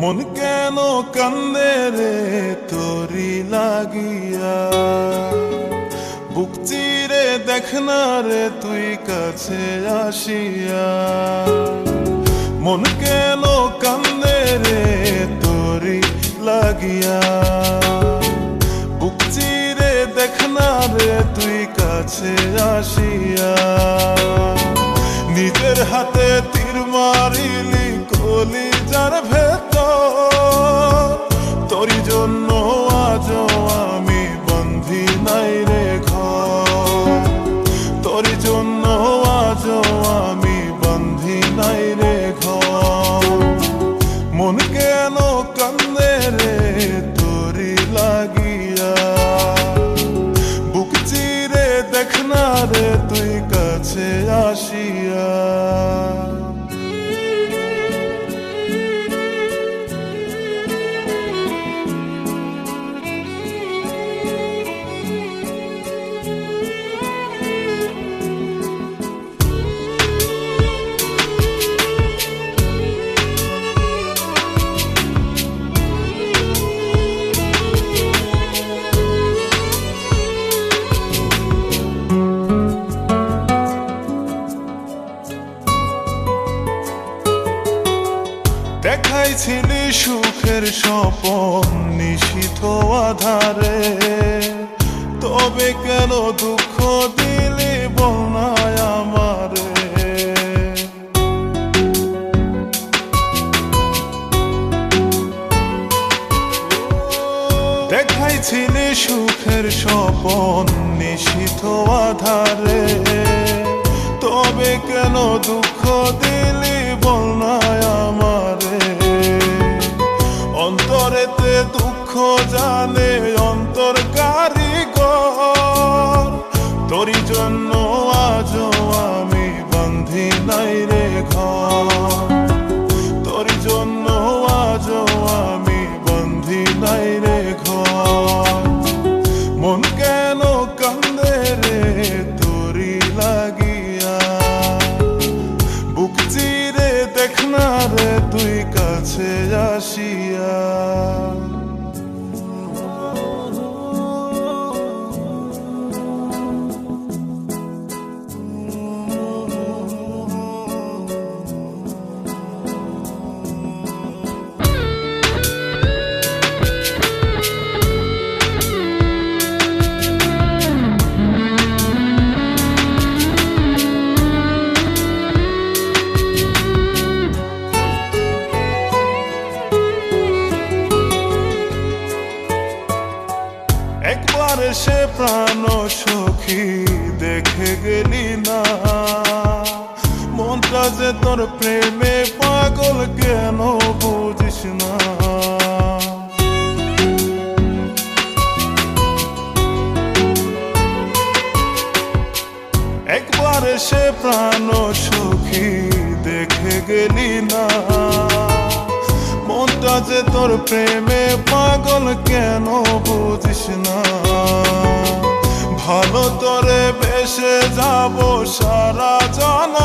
মন কেন কান্দে রে তোরি লাগিয়া, বুক চিরে দেখ না রে তুই কাছে আসিয়া। মন কেন কান্দে রে তোরি লাগিয়া, বুক চিরে দেখ না রে তুই কাছে আসিয়া। নিজের হাতে তীর মারিলি কলিজার ভেতর, তোরই জন্য আজও আমি বন্ধি নাই রে ঘর, তোরই জন্য আজও আমি বন্ধি নাই রে ঘর। মন কেন কান্দে রে তোরি লাগিয়া, বুক চিরে দেখ না রে তুই কাছে আসিয়া। দেখাইছিলি সুখের স্বপন নিশীথ আধারে, তবে কেন দুঃখ দিলি বলনায় আমারে। দেখাইছিলি সুখের স্বপন নিশীথ আধারে, তবে কেন দুঃখ দিলি বলনায় আমারে। অন্তরেতে দুঃখ জানে অন্তর কারিগর, তোরই জন্য আজও আমি বন্ধি নাই রে ঘর, তোরই জন্য আজও আমি বন্ধি নাই রে ঘর। মন কেন কান্দে রে তোরি লাগিয়া, বুক চিরে দেখ না রে তুই কাছে আসিয়া। একবার এসে প্রাণ সখী দেখে গেলি না, মনটা যে তোর প্রেমে পাগল কেন বুঝিস না। একবার এসে প্রাণ সখী দেখে গেলি না, মনটা যে তোর প্রেমে পাগল কেন বুঝিস না। ভালো তোরে বেসে যাব সারা জনম,